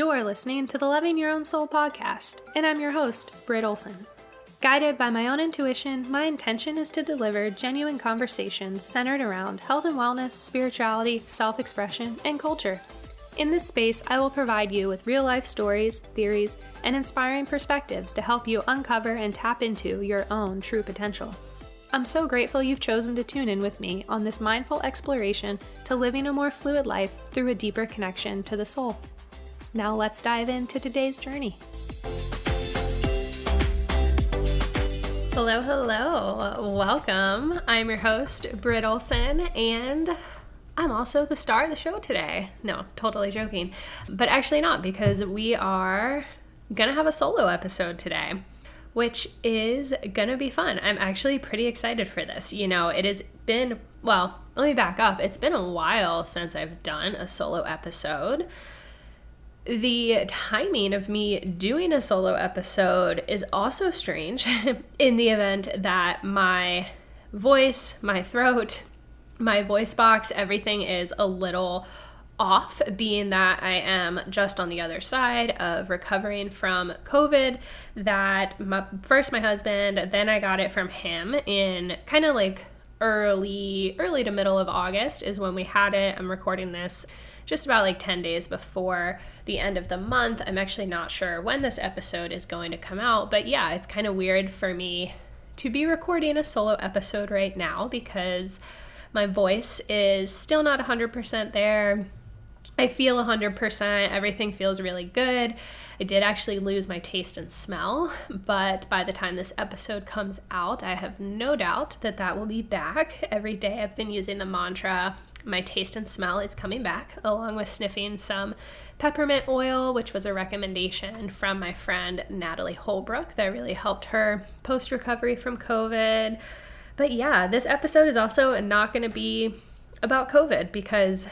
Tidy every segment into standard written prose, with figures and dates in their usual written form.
You're listening to the Loving Your Own Soul podcast, and I'm your host, Britt. Guided by my own intuition, my intention is to deliver genuine conversations centered around health and wellness, spirituality, self-expression, and culture. In this space, I will provide you with real-life stories, theories, and inspiring perspectives to help you uncover and tap into your own true potential. I'm so grateful you've chosen to tune in with me on this mindful exploration to living a more fluid life through a deeper connection to the soul. Now let's dive into today's journey. Hello, welcome. I'm your host, Britt, and I'm also the star of the show today. No, totally joking, but actually not, because we are gonna have a solo episode today, which is gonna be fun. I'm actually pretty excited for this. It has been, let me back up. It's been a while since I've done a solo episode. The timing of me doing a solo episode is also strange in the event that my voice, my throat, my voice box, everything is a little off, being that I am just on the other side of recovering from COVID. That first my husband, then I got it from him in kind of like early to middle of August is when we had it. I'm recording this just about like 10 days before the end of the month. I'm actually not sure when this episode is going to come out, but yeah, it's kind of weird for me to be recording a solo episode right now because my voice is still not 100% there. I feel 100%. Everything feels really good. I did actually lose my taste and smell, but by the time this episode comes out, I have no doubt that that will be back. Every day I've been using the mantra, my taste and smell is coming back, along with sniffing some peppermint oil, which was a recommendation from my friend Natalie Holbrook that really helped her post-recovery from COVID. But yeah, this episode is also not going to be about COVID because,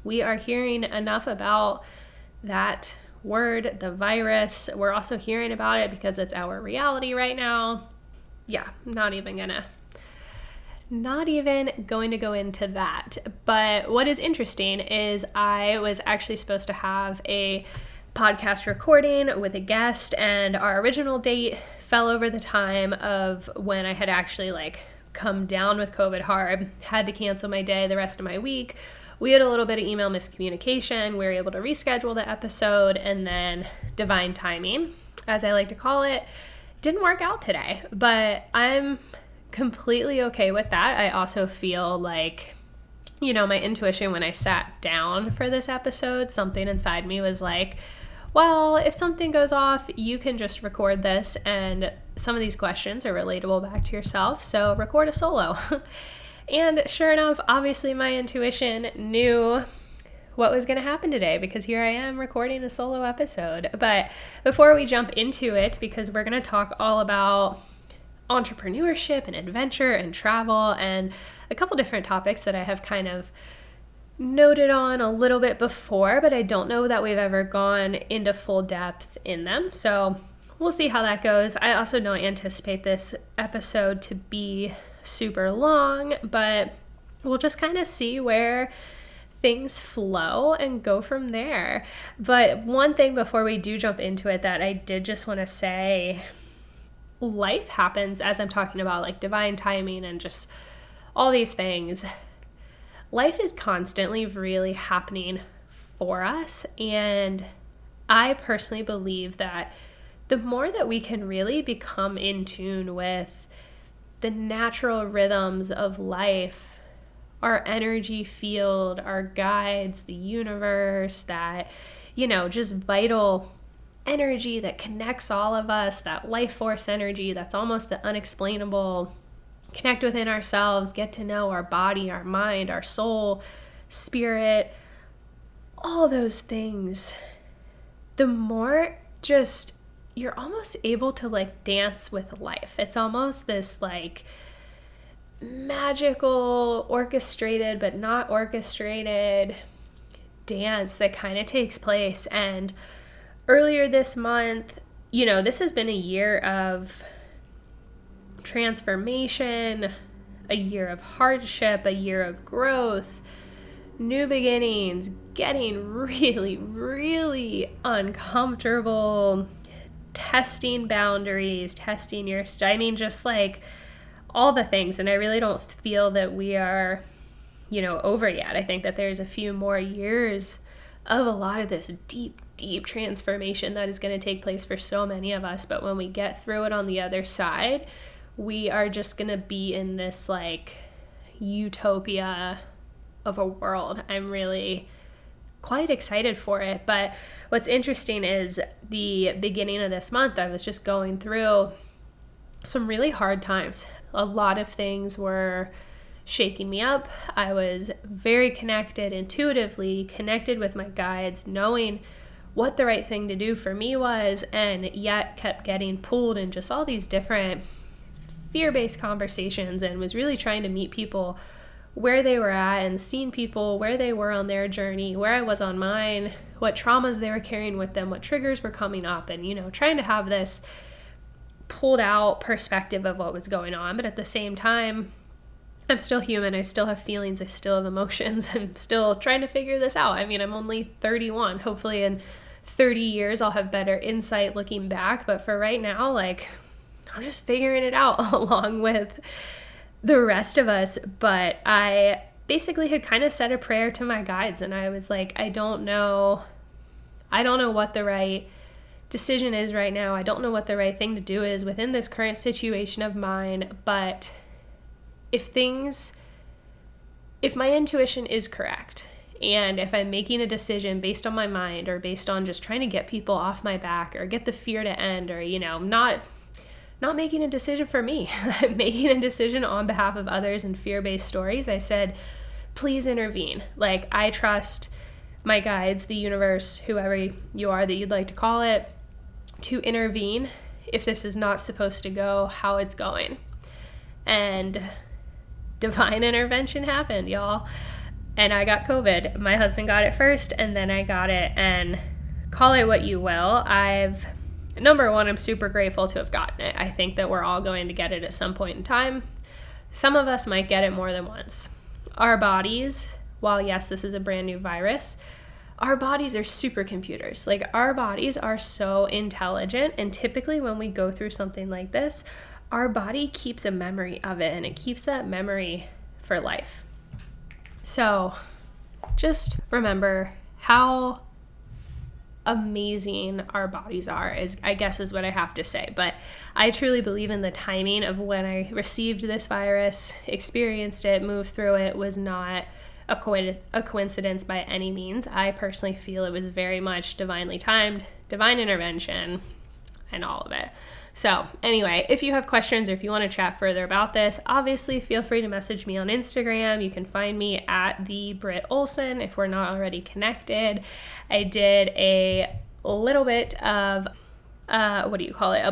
we are hearing enough about that word, the virus. We're also hearing about it because it's our reality right now. Yeah, not even going to go into that. But what is interesting is I was actually supposed to have a podcast recording with a guest, and our original date fell over the time of when I had actually come down with COVID hard, had to cancel my day the rest of my week. We had a little bit of email miscommunication. We were able to reschedule the episode, and then divine timing, as I like to call it, didn't work out today. But I'm completely okay with that. I also feel like, my intuition when I sat down for this episode, something inside me was like, well, if something goes off, you can just record this, and some of these questions are relatable back to yourself, so record a solo. And sure enough, obviously my intuition knew what was going to happen today because here I am recording a solo episode. But before we jump into it, because we're going to talk all about entrepreneurship and adventure and travel and a couple different topics that I have kind of noted on a little bit before, but I don't know that we've ever gone into full depth in them. So we'll see how that goes. I also don't anticipate this episode to be super long, but we'll just kind of see where things flow and go from there. But one thing before we do jump into it that I did just want to say, life happens as I'm talking about divine timing and just all these things. Life is constantly really happening for us, and I personally believe that the more that we can really become in tune with the natural rhythms of life, our energy field, our guides, the universe, that, just vital energy that connects all of us, that life force energy that's almost the unexplainable, connect within ourselves, get to know our body, our mind, our soul, spirit, all those things. The more just you're almost able to dance with life. It's almost this magical, orchestrated but not orchestrated dance that kind of takes place. And earlier this month, this has been a year of transformation, a year of hardship, a year of growth, new beginnings, getting really, really uncomfortable, testing boundaries, testing your just like all the things. And I really don't feel that we are, over yet. I think that there's a few more years of a lot of this deep, deep transformation that is going to take place for so many of us. But when we get through it on the other side, we are just going to be in this like utopia of a world. I'm really quite excited for it. But what's interesting is the beginning of this month, I was just going through some really hard times. A lot of things were shaking me up. I was very intuitively connected with my guides, knowing what the right thing to do for me was, and yet kept getting pulled in just all these different fear-based conversations, and was really trying to meet people where they were at and seeing people where they were on their journey, where I was on mine, what traumas they were carrying with them, what triggers were coming up, and trying to have this pulled out perspective of what was going on. But at the same time, I'm still human. I still have feelings. I still have emotions. I'm still trying to figure this out. I mean, I'm only 31. Hopefully in 30 years, I'll have better insight looking back. But for right now, like, I'm just figuring it out along with the rest of us. But I basically had kind of said a prayer to my guides, and I was like, I don't know what the right decision is right now. I don't know what the right thing to do is within this current situation of mine, but if my intuition is correct, and if I'm making a decision based on my mind or based on just trying to get people off my back or get the fear to end, or not making a decision for me, making a decision on behalf of others and fear-based stories, I said, please intervene. Like, I trust my guides, the universe, whoever you are that you'd like to call it, to intervene if this is not supposed to go how it's going. And divine intervention happened, y'all. And I got COVID. My husband got it first, and then I got it. And call it what you will. Number one, I'm super grateful to have gotten it. I think that we're all going to get it at some point in time. Some of us might get it more than once. Our bodies, while yes, this is a brand new virus, our bodies are supercomputers. Like, our bodies are so intelligent, and typically when we go through something like this, our body keeps a memory of it, and it keeps that memory for life. So just remember how amazing our bodies are, is what I have to say. But I truly believe in the timing of when I received this virus, experienced it, moved through it, was not a coincidence by any means. I personally feel it was very much divinely timed, divine intervention, and all of it. So anyway, if you have questions or if you want to chat further about this, obviously feel free to message me on Instagram. You can find me at the Britt Olson if we're not already connected. I did a little bit of a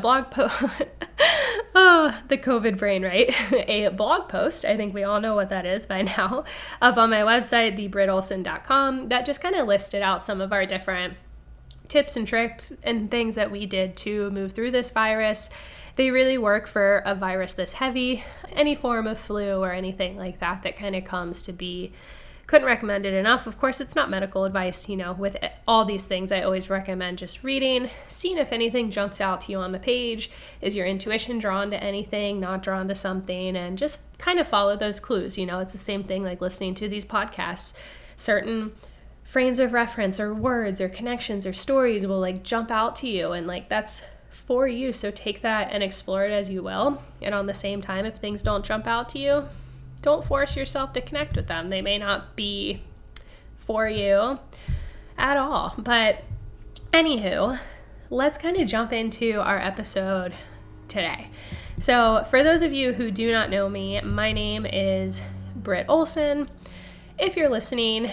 blog post. Oh, the COVID brain, right? A blog post, I think we all know what that is by now, up on my website, thebrittolson.com, that just kind of listed out some of our different tips and tricks and things that we did to move through this virus. They really work for a virus this heavy, any form of flu or anything like that kind of comes to be. Couldn't recommend it enough. Of course, it's not medical advice, with all these things. I always recommend just reading, seeing if anything jumps out to you on the page. Is your intuition drawn to anything, not drawn to something? And just kind of follow those clues. It's the same thing like listening to these podcasts. Certain frames of reference or words or connections or stories will like jump out to you, and like that's for you. So take that and explore it as you will. And on the same time, if things don't jump out to you, don't force yourself to connect with them. They may not be for you at all. But anywho, let's kind of jump into our episode today. So for those of you who do not know me, my name is Britt Olson. If you're listening,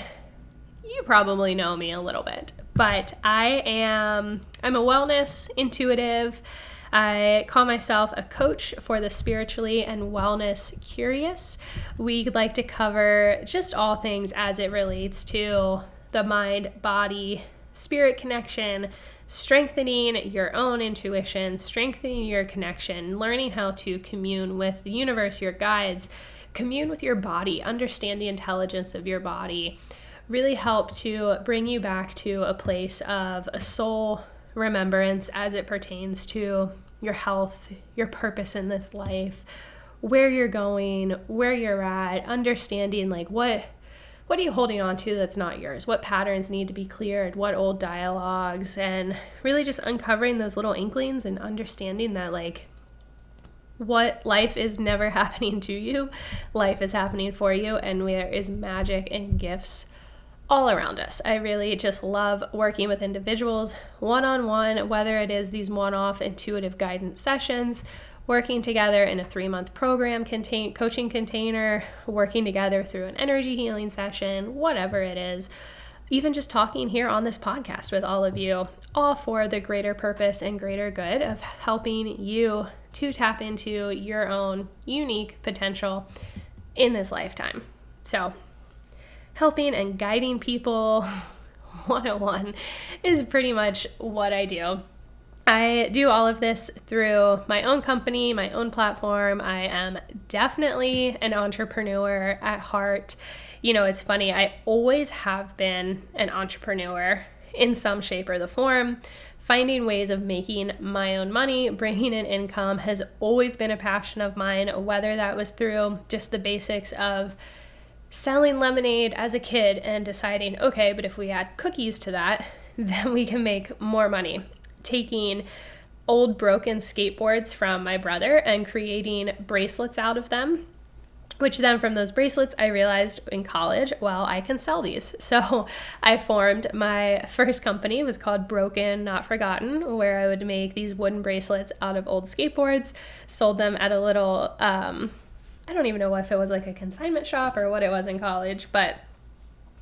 you probably know me a little bit, but I'm a wellness intuitive. I call myself a coach for the spiritually and wellness curious. We like to cover just all things as it relates to the mind, body, spirit connection, strengthening your own intuition, strengthening your connection, learning how to commune with the universe, your guides, commune with your body, understand the intelligence of your body, really help to bring you back to a place of a soul remembrance as it pertains to your health, your purpose in this life, where you're going, where you're at, understanding like what are you holding on to that's not yours? What patterns need to be cleared? What old dialogues? And really just uncovering those little inklings and understanding that like what life is never happening to you, life is happening for you, and there is magic and gifts all around us. I really just love working with individuals one-on-one, whether it is these one-off intuitive guidance sessions, working together in a 3-month program coaching container, working together through an energy healing session, whatever it is, even just talking here on this podcast with all of you, all for the greater purpose and greater good of helping you to tap into your own unique potential in this lifetime. So helping and guiding people 101 is pretty much what I do. I do all of this through my own company, my own platform. I am definitely an entrepreneur at heart. You know, it's funny, I always have been an entrepreneur in some shape or the form. Finding ways of making my own money, bringing in income has always been a passion of mine, whether that was through just the basics of selling lemonade as a kid and deciding, okay, but if we add cookies to that, then we can make more money. Taking old broken skateboards from my brother and creating bracelets out of them, which then from those bracelets, I realized in college, well, I can sell these. So I formed my first company. It was called Broken Not Forgotten, where I would make these wooden bracelets out of old skateboards, sold them at a little, I don't even know if it was like a consignment shop or what it was in college, but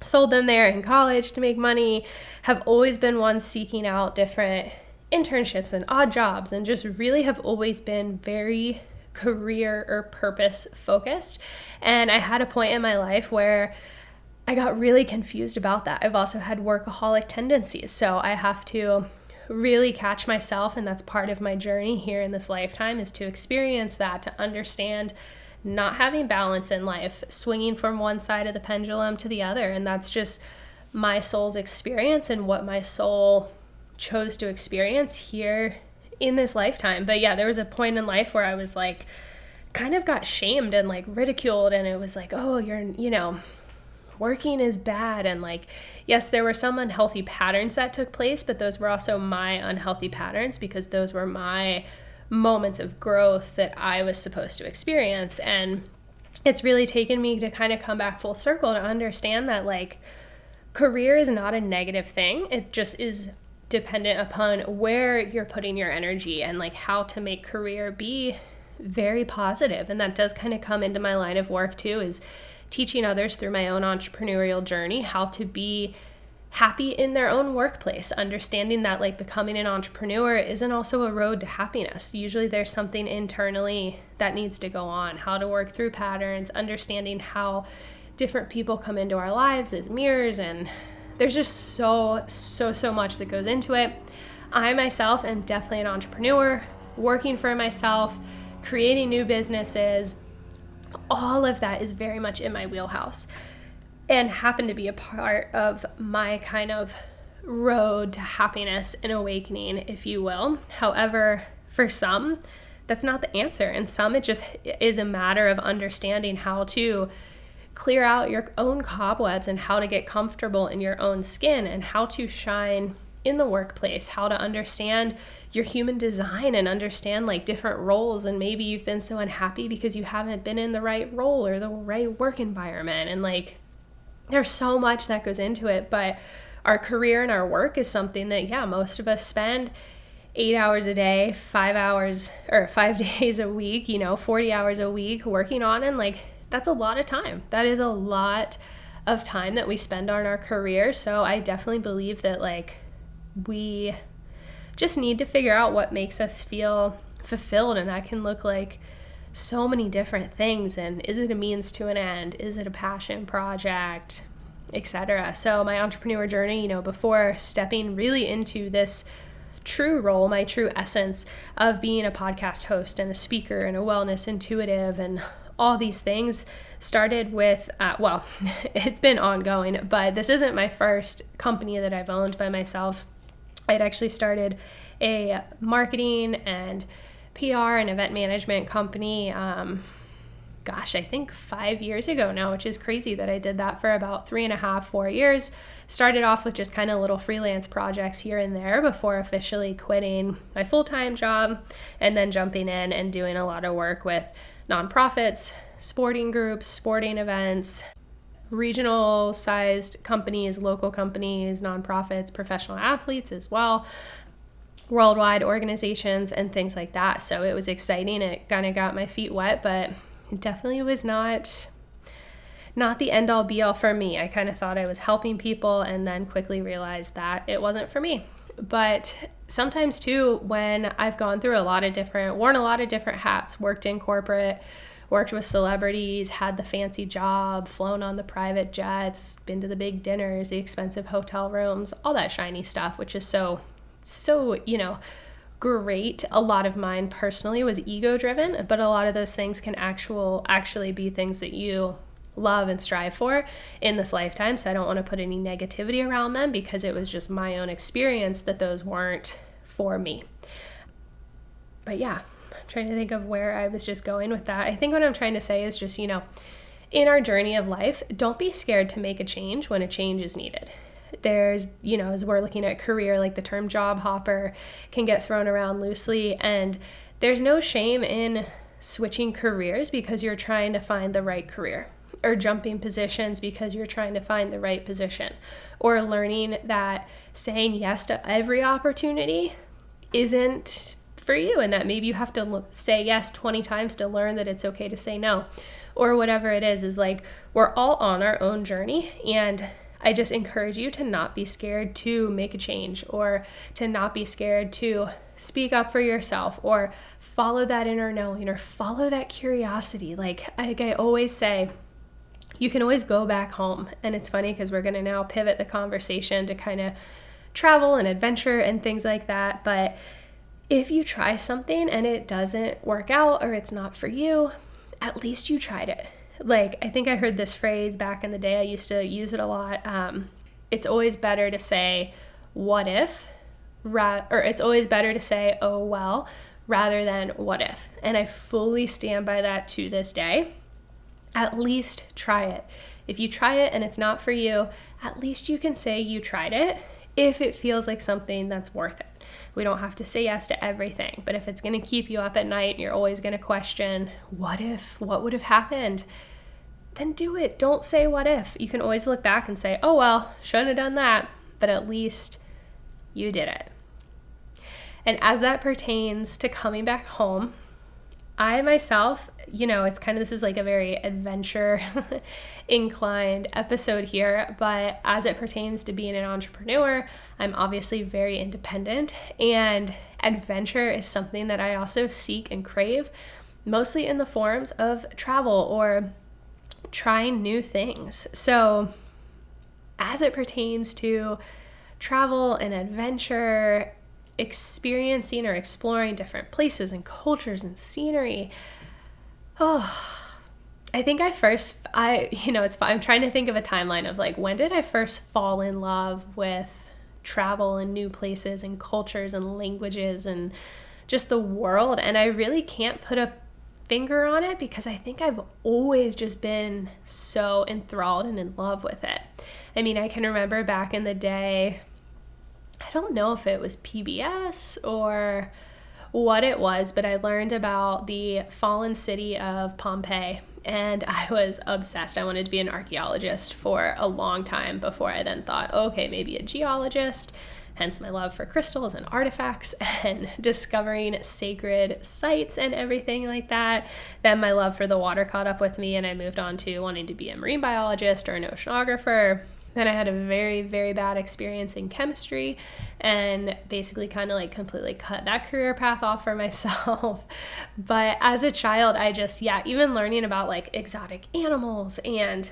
sold them there in college to make money. Have always been one seeking out different internships and odd jobs, and just really have always been very career or purpose focused. And I had a point in my life where I got really confused about that. I've also had workaholic tendencies, so I have to really catch myself, and that's part of my journey here in this lifetime, is to experience that, to understand not having balance in life, swinging from one side of the pendulum to the other. And that's just my soul's experience and what my soul chose to experience here in this lifetime. But yeah, there was a point in life where I was like, kind of got shamed and like ridiculed, and it was like, oh, working is bad. And like, yes, there were some unhealthy patterns that took place, but those were also my unhealthy patterns because those were my moments of growth that I was supposed to experience. And it's really taken me to kind of come back full circle to understand that like career is not a negative thing. It just is dependent upon where you're putting your energy and like how to make career be very positive. And that does kind of come into my line of work too, is teaching others through my own entrepreneurial journey how to be happy in their own workplace, understanding that like becoming an entrepreneur isn't also a road to happiness. Usually there's something internally that needs to go on, how to work through patterns, understanding how different people come into our lives as mirrors, and there's just so much that goes into it. I myself am definitely an entrepreneur, working for myself, creating new businesses. All of that is very much in my wheelhouse and happen to be a part of my kind of road to happiness and awakening, if you will. However, for some, that's not the answer. And some, it just is a matter of understanding how to clear out your own cobwebs and how to get comfortable in your own skin and how to shine in the workplace, how to understand your human design and understand like different roles. And maybe you've been so unhappy because you haven't been in the right role or the right work environment. And like, there's so much that goes into it, but our career and our work is something that, yeah, most of us spend 8 hours a day, 5 days a week, 40 hours a week working on. And like, that's a lot of time. That is a lot of time that we spend on our career. So I definitely believe that like we just need to figure out what makes us feel fulfilled. And that can look like so many different things. And is it a means to an end? Is it a passion project, etc.? So my entrepreneur journey, before stepping really into this true role, my true essence of being a podcast host and a speaker and a wellness intuitive and all these things started with, it's been ongoing, but this isn't my first company that I've owned by myself. I'd actually started a marketing and PR and event management company, I think 5 years ago now, which is crazy that I did that for about 3.5, 4 years. Started off with just kind of little freelance projects here and there before officially quitting my full-time job and then jumping in and doing a lot of work with nonprofits, sporting groups, sporting events, regional sized companies, local companies, nonprofits, professional athletes as well, worldwide organizations and things like that. So it was exciting. It kind of got my feet wet, but it definitely was not the end all be all for me. I kind of thought I was helping people and then quickly realized that it wasn't for me. But sometimes too, when I've worn a lot of different hats, worked in corporate, worked with celebrities, had the fancy job, flown on the private jets, been to the big dinners, the expensive hotel rooms, all that shiny stuff, which is so, great. A lot of mine personally was ego driven, but a lot of those things can actually be things that you love and strive for in this lifetime. So I don't want to put any negativity around them because it was just my own experience that those weren't for me. But yeah, I'm trying to think of where I was just going with that. I think what I'm trying to say is just, in our journey of life, don't be scared to make a change when a change is needed. There's, as we're looking at career, like the term job hopper can get thrown around loosely, and there's no shame in switching careers because you're trying to find the right career, or jumping positions because you're trying to find the right position, or learning that saying yes to every opportunity isn't for you, and that maybe you have to say yes 20 times to learn that it's okay to say no, or whatever it is like we're all on our own journey. And I just encourage you to not be scared to make a change, or to not be scared to speak up for yourself, or follow that inner knowing, or follow that curiosity. Like I always say, you can always go back home. And it's funny because we're going to now pivot the conversation to kind of travel and adventure and things like that. But if you try something and it doesn't work out, or it's not for you, at least you tried it. Like, I think I heard this phrase back in the day. I used to use it a lot. It's always better to say, what if, or it's always better to say, oh, well, rather than what if. And I fully stand by that to this day. At least try it. If you try it and it's not for you, at least you can say you tried it if it feels like something that's worth it. We don't have to say yes to everything, but if it's going to keep you up at night, you're always going to question, what if, what would have happened? Then do it. Don't say what if. You can always look back and say, oh, well, shouldn't have done that, but at least you did it. And as that pertains to coming back home, I myself, this is like a very adventure inclined episode here, but as it pertains to being an entrepreneur, I'm obviously very independent, and adventure is something that I also seek and crave, mostly in the forms of travel or trying new things. So as it pertains to travel and adventure, experiencing or exploring different places and cultures and scenery, I think I'm trying to think of a timeline of like, when did I first fall in love with travel and new places and cultures and languages and just the world? And I really can't put a finger on it because I think I've always just been so enthralled and in love with it. I mean, I can remember back in the day, I don't know if it was PBS or what it was, but I learned about the fallen city of Pompeii, and I was obsessed. I wanted to be an archaeologist for a long time before I then thought, okay, maybe a geologist, hence my love for crystals and artifacts and discovering sacred sites and everything like that. Then my love for the water caught up with me, and I moved on to wanting to be a marine biologist or an oceanographer. Then I had a very, very bad experience in chemistry and basically kind of like completely cut that career path off for myself. But as a child, I just, even learning about like exotic animals and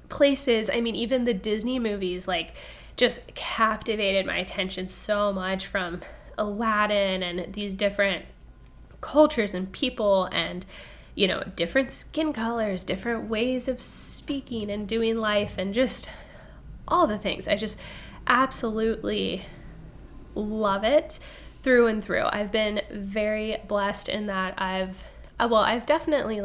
places, I mean, even the Disney movies, like just captivated my attention so much, from Aladdin and these different cultures and people and different skin colors, different ways of speaking and doing life, and just all the things. I just absolutely love it through and through. I've been very blessed in that I've definitely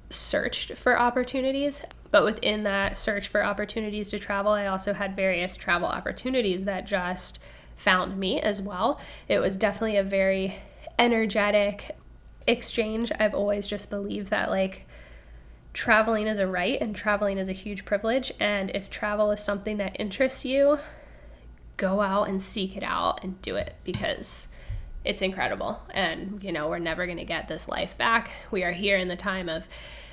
searched for opportunities, but within that search for opportunities to travel, I also had various travel opportunities that just found me as well. It was definitely a very energetic exchange. I've always just believed that traveling is a right and traveling is a huge privilege. And if travel is something that interests you, go out and seek it out and do it, because it's incredible. And, we're never going to get this life back. We are here in the time of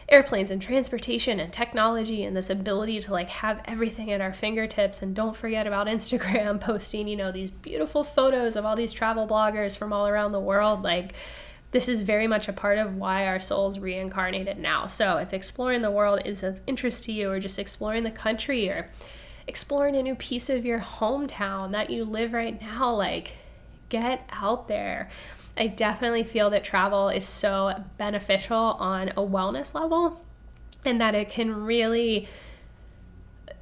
airplanes and transportation and technology and this ability to have everything at our fingertips. And don't forget about Instagram posting, these beautiful photos of all these travel bloggers from all around the world. This is very much a part of why our souls reincarnated now. So if exploring the world is of interest to you, or just exploring the country, or exploring a new piece of your hometown that you live right now, get out there. I definitely feel that travel is so beneficial on a wellness level, and that it can really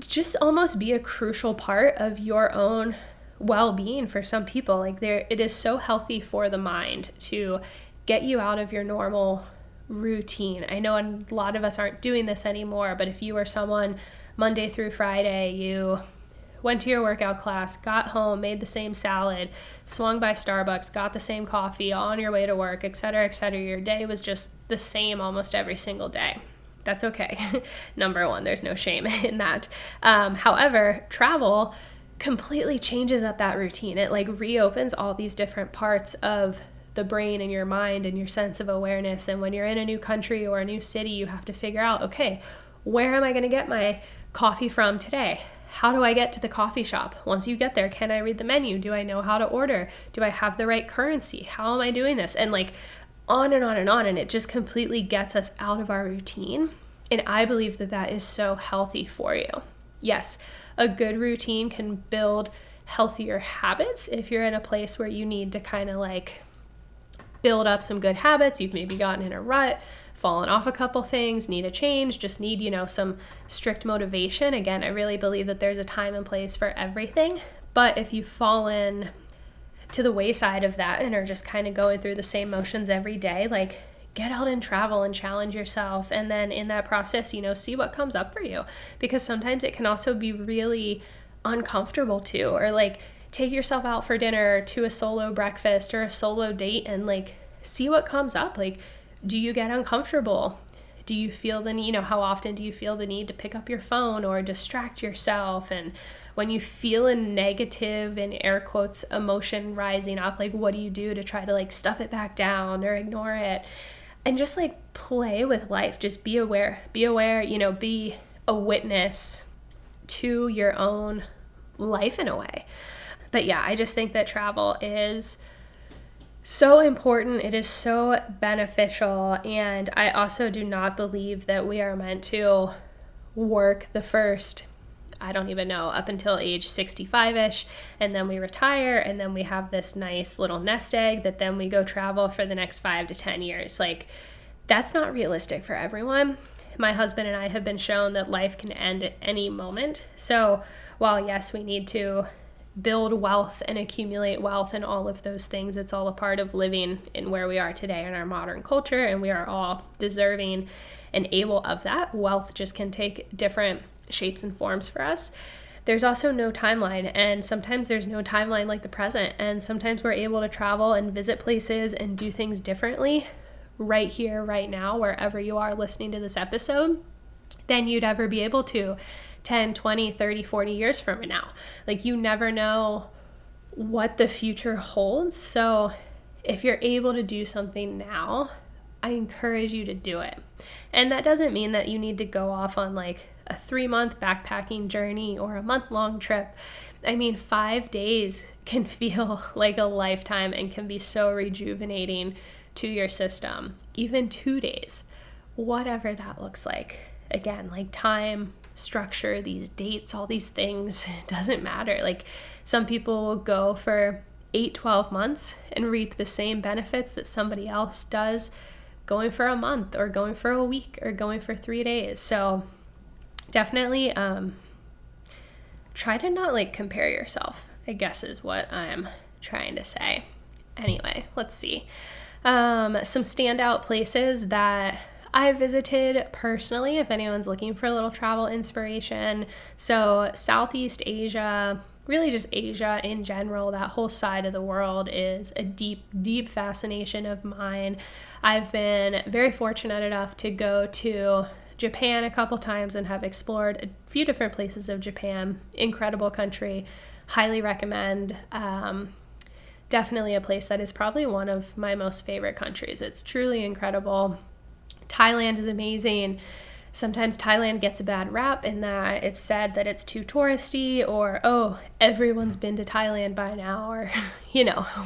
just almost be a crucial part of your own well-being for some people. It is so healthy for the mind to get you out of your normal routine. I know a lot of us aren't doing this anymore, but if you were someone Monday through Friday, you went to your workout class, got home, made the same salad, swung by Starbucks, got the same coffee on your way to work, etc., etc. Your day was just the same almost every single day. That's okay. Number one, there's no shame in that. However, travel completely changes up that routine. It reopens all these different parts of the brain and your mind and your sense of awareness. And when you're in a new country or a new city, you have to figure out, okay, where am I going to get my coffee from today? How do I get to the coffee shop? Once you get there, can I read the menu? Do I know how to order? Do I have the right currency? How am I doing this? And on and on and on. And it just completely gets us out of our routine. And I believe that that is so healthy for you. Yes, a good routine can build healthier habits if you're in a place where you need to kind of build up some good habits. You've maybe gotten in a rut, fallen off a couple things, need a change, just need, some strict motivation. Again, I really believe that there's a time and place for everything. But if you've fallen to the wayside of that and are just kind of going through the same motions every day, get out and travel and challenge yourself. And then in that process, see what comes up for you. Because sometimes it can also be really uncomfortable too, or take yourself out for dinner, to a solo breakfast or a solo date, and see what comes up. Do you get uncomfortable? Do you feel the need, how often do you feel the need to pick up your phone or distract yourself? And when you feel a negative, in air quotes, emotion rising up, what do you do to try to stuff it back down or ignore it? And just play with life. Just be aware, be a witness to your own life in a way. But yeah, I just think that travel is so important. It is so beneficial. And I also do not believe that we are meant to work the first, I don't even know, up until age 65-ish, and then we retire, and then we have this nice little nest egg that then we go travel for the next 5 to 10 years. That's not realistic for everyone. My husband and I have been shown that life can end at any moment. So while yes, we need to build wealth and accumulate wealth and all of those things, it's all a part of living in where we are today in our modern culture, and we are all deserving and able of that. Wealth just can take different shapes and forms for us. There's also no timeline, and sometimes there's no timeline like the present, and sometimes we're able to travel and visit places and do things differently right here, right now, wherever you are listening to this episode, than you'd ever be able to 10, 20, 30, 40 years from now. You never know what the future holds. So if you're able to do something now, I encourage you to do it. And that doesn't mean that you need to go off on a 3-month backpacking journey or a month-long trip. 5 days can feel like a lifetime and can be so rejuvenating to your system. Even 2 days, whatever that looks like. Again, time, structure, these dates, all these things, it doesn't matter. Some people will go for 8-12 months and reap the same benefits that somebody else does going for a month or going for a week or going for 3 days. So definitely try to not like compare yourself, I guess is what I'm trying to say. Anyway, let's see. Some standout places that I visited personally, if anyone's looking for a little travel inspiration. So Southeast Asia, really just Asia in general, that whole side of the world is a deep, deep fascination of mine. I've been very fortunate enough to go to Japan a couple times and have explored a few different places of Japan. Incredible country, highly recommend. Definitely a place that is probably one of my most favorite countries. It's truly incredible. Thailand is amazing. Sometimes Thailand gets a bad rap in that it's said that it's too touristy, or, oh, everyone's been to Thailand by now, or,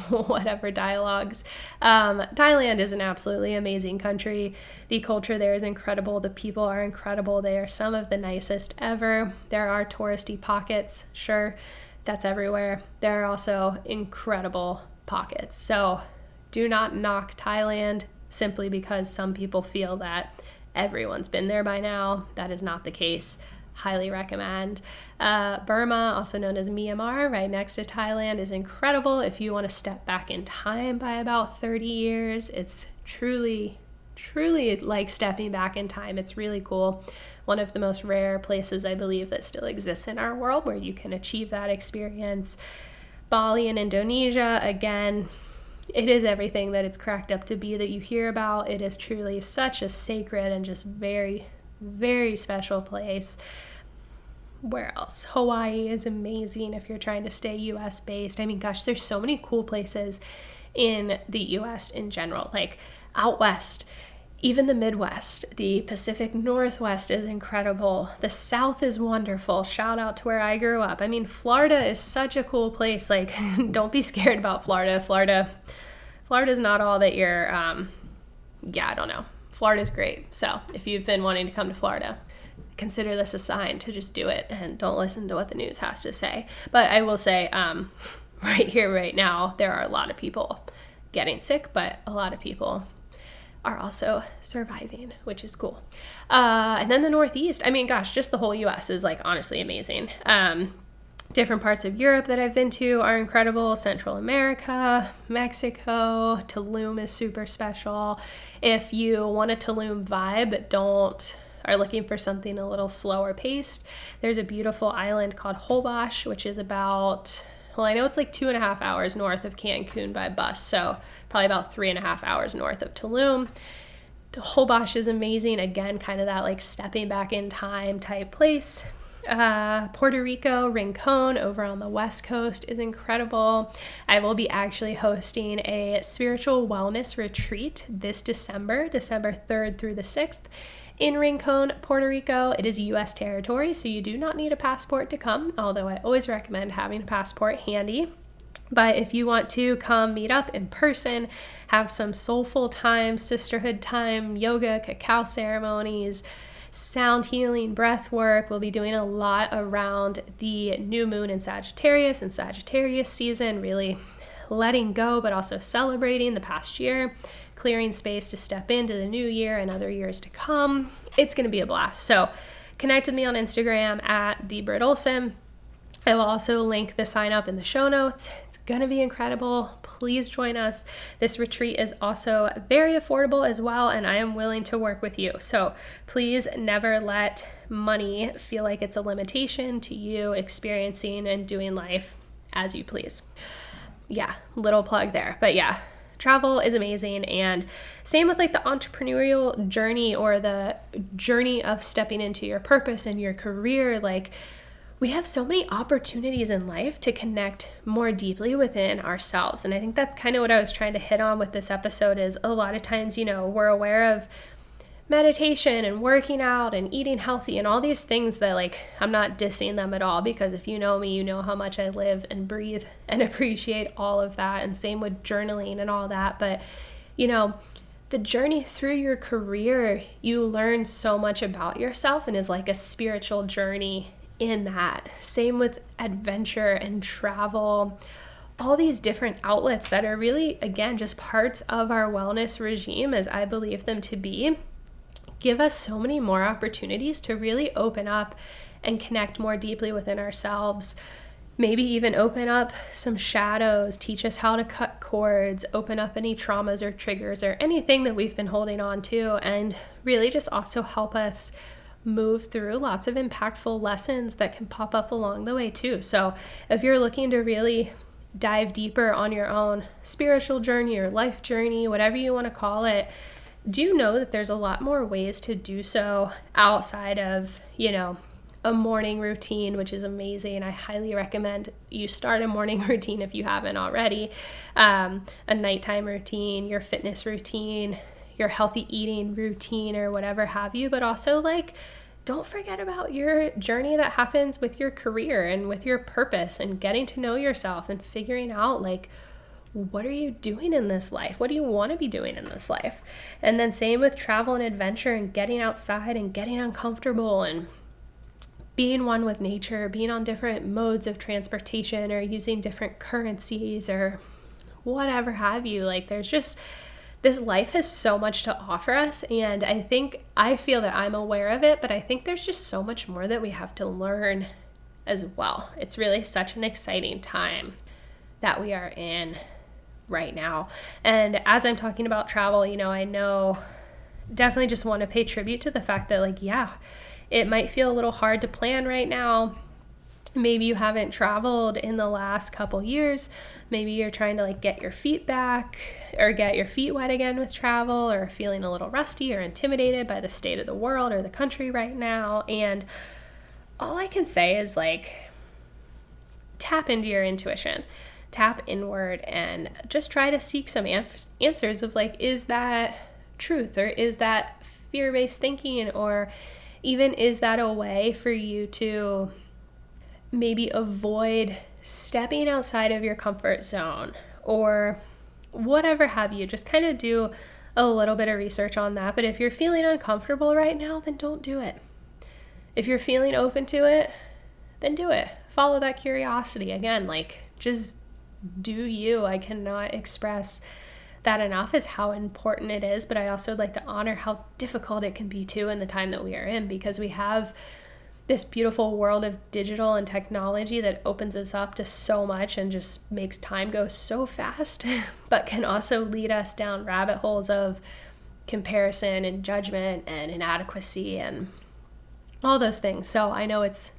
whatever dialogues. Thailand is an absolutely amazing country. The culture there is incredible. The people are incredible. They are some of the nicest ever. There are touristy pockets, sure, that's everywhere. There are also incredible pockets. So do not knock Thailand simply because some people feel that everyone's been there by now. That is not the case. Highly recommend. Burma, also known as Myanmar, right next to Thailand, is incredible. If you want to step back in time by about 30 years, it's truly like stepping back in time. It's really cool. One of the most rare places, I believe, that still exists in our world where you can achieve that experience. Bali in Indonesia, again, it is everything that it's cracked up to be that you hear about. It is truly such a sacred and just very, very special place. Where else? Hawaii is amazing if you're trying to stay US based. I mean, gosh, there's so many cool places in the US in general, like out west, even the Midwest, the Pacific Northwest is incredible. The South is wonderful. Shout out to where I grew up. I mean, Florida is such a cool place. Like, don't be scared about Florida. Florida's not all that you're, I don't know. Florida's great. So if you've been wanting to come to Florida, consider this a sign to just do it and don't listen to what the news has to say. But I will say, right here, right now, there are a lot of people getting sick, but a lot of people are also surviving, which is cool. And then the Northeast, I mean, gosh, just the whole US is like honestly amazing. Different parts of Europe that I've been to are incredible. Central America, Mexico, Tulum is super special. If you want a Tulum vibe but are looking for something a little slower paced, there's a beautiful island called Holbox, which is about, well, I know it's like 2.5 hours north of Cancun by bus, so probably about 3.5 hours north of Tulum. Holbox is amazing. Again, kind of that like stepping back in time type place. Puerto Rico, Rincon over on the West Coast is incredible. I will be actually hosting a spiritual wellness retreat this December 3rd through the 6th in Rincon, Puerto Rico. It is U.S. territory, so you do not need a passport to come, although I always recommend having a passport handy. But if you want to come meet up in person, have some soulful time, sisterhood time, yoga, cacao ceremonies, sound healing, breath work. We'll be doing a lot around the new moon in Sagittarius and Sagittarius season, really letting go, but also celebrating the past year, clearing space to step into the new year and other years to come. It's going to be a blast. So connect with me on Instagram at the Britt Olson. I will also link the sign up in the show notes. It's going to be incredible. Please join us. This retreat is also very affordable as well, and I am willing to work with you. So please never let money feel like it's a limitation to you experiencing and doing life as you please. Yeah, little plug there. But yeah, travel is amazing. And same with like the entrepreneurial journey or the journey of stepping into your purpose and your career. Like, we have so many opportunities in life to connect more deeply within ourselves. And I think that's kind of what I was trying to hit on with this episode is a lot of times, we're aware of meditation and working out and eating healthy and all these things that like, I'm not dissing them at all, because if you know me, you know how much I live and breathe and appreciate all of that. And same with journaling and all that. But, the journey through your career, you learn so much about yourself and is like a spiritual journey in that. Same with adventure and travel. all these different outlets that are really, again, just parts of our wellness regime as I believe them to be, give us so many more opportunities to really open up and connect more deeply within ourselves. Maybe even open up some shadows, teach us how to cut cords, open up any traumas or triggers or anything that we've been holding on to, and really just also help us move through lots of impactful lessons that can pop up along the way too. So if you're looking to really dive deeper on your own spiritual journey or life journey, whatever you want to call it, do know that there's a lot more ways to do so outside of, a morning routine, which is amazing. I highly recommend you start a morning routine if you haven't already. A nighttime routine, your fitness routine, your healthy eating routine, or whatever have you. But also, don't forget about your journey that happens with your career and with your purpose and getting to know yourself and figuring out, what are you doing in this life? What do you want to be doing in this life? And then same with travel and adventure and getting outside and getting uncomfortable and being one with nature, being on different modes of transportation or using different currencies or whatever have you. There's just, this life has so much to offer us, and I feel that I'm aware of it, but I think there's just so much more that we have to learn as well. It's really such an exciting time that we are in right now. And as I'm talking about travel, I know definitely just want to pay tribute to the fact that it might feel a little hard to plan right now. Maybe you haven't traveled in the last couple years. Maybe you're trying to get your feet back or get your feet wet again with travel, or feeling a little rusty or intimidated by the state of the world or the country right now. And all I can say is tap into your intuition, tap inward, and just try to seek some answers of is that truth, or is that fear-based thinking, or even is that a way for you to maybe avoid stepping outside of your comfort zone or whatever have you. Just kind of do a little bit of research on that. But if you're feeling uncomfortable right now, then don't do it. If you're feeling open to it, then do it. Follow that curiosity. Again, just do you. I cannot express that enough is how important it is, but I also like to honor how difficult it can be too in the time that we are in, because we have this beautiful world of digital and technology that opens us up to so much and just makes time go so fast, but can also lead us down rabbit holes of comparison and judgment and inadequacy and all those things. So I know it's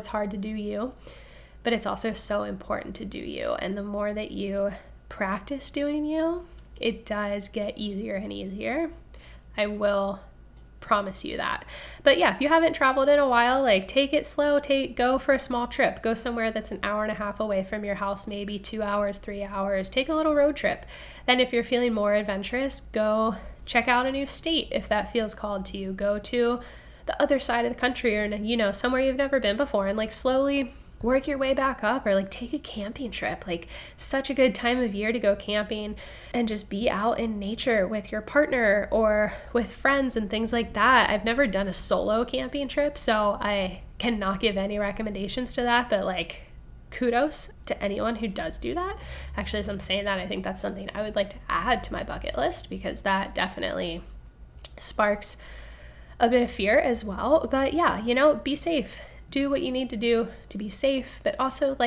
hard to do you, but it's also so important to do you. And the more that you practice doing you, it does get easier and easier. I will promise you that. But yeah, if you haven't traveled in a while, take it slow, go for a small trip, go somewhere that's an hour and a half away from your house, maybe 2 hours, 3 hours, take a little road trip. Then if you're feeling more adventurous, go check out a new state if that feels called to you. Go to the other side of the country, or somewhere you've never been before, and slowly work your way back up, or take a camping trip. Such a good time of year to go camping and just be out in nature with your partner or with friends and things like that. I've never done a solo camping trip, so I cannot give any recommendations to that, but kudos to anyone who does do that. Actually, as I'm saying that, I think that's something I would like to add to my bucket list, because that definitely sparks a bit of fear as well. But yeah, be safe. Do what you need to do to be safe, but also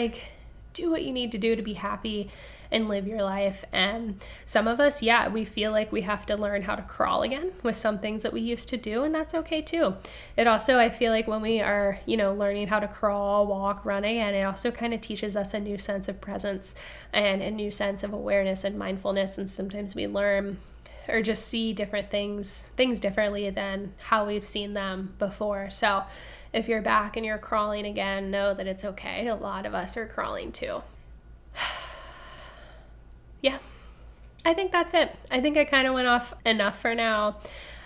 do what you need to do to be happy and live your life. And some of us, we feel like we have to learn how to crawl again with some things that we used to do, and that's okay too. It also, I feel like when we are, learning how to crawl, walk, run again, it also kind of teaches us a new sense of presence and a new sense of awareness and mindfulness. And sometimes we learn or just see different things differently than how we've seen them before. So if you're back and you're crawling again, know that it's okay. A lot of us are crawling too. Yeah, I think that's it. I think I kind of went off enough for now.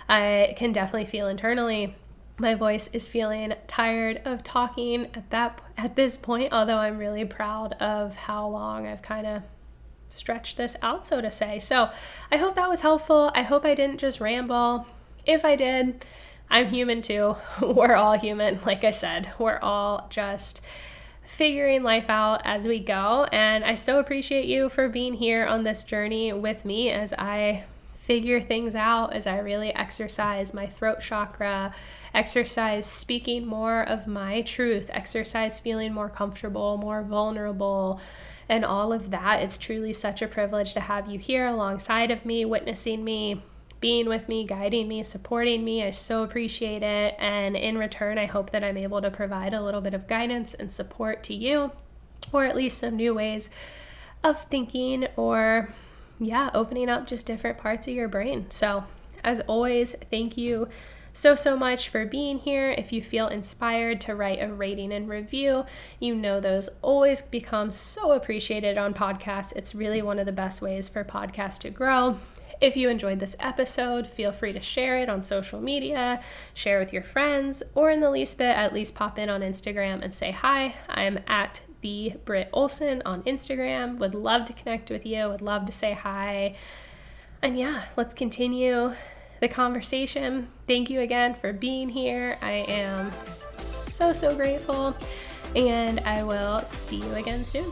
I can definitely feel internally my voice is feeling tired of talking at this point, although I'm really proud of how long I've kind of stretched this out, so to say. So I hope that was helpful. I hope I didn't just ramble. If I did, I'm human too. We're all human. Like I said, we're all just figuring life out as we go. And I so appreciate you for being here on this journey with me as I figure things out, as I really exercise my throat chakra, exercise speaking more of my truth, exercise feeling more comfortable, more vulnerable, and all of that. It's truly such a privilege to have you here alongside of me, witnessing me, being with me, guiding me, supporting me. I so appreciate it. And in return, I hope that I'm able to provide a little bit of guidance and support to you, or at least some new ways of thinking, or opening up just different parts of your brain. So as always, thank you so much for being here. If you feel inspired to write a rating and review, you know those always become so appreciated on podcasts. It's really one of the best ways for podcasts to grow. If you enjoyed this episode, feel free to share it on social media, share with your friends, or in the least bit, at least pop in on Instagram and say hi. I'm at the Britt Olson on Instagram. Would love to connect with you. Would love to say hi. And let's continue the conversation. Thank you again for being here. I am so grateful, and I will see you again soon.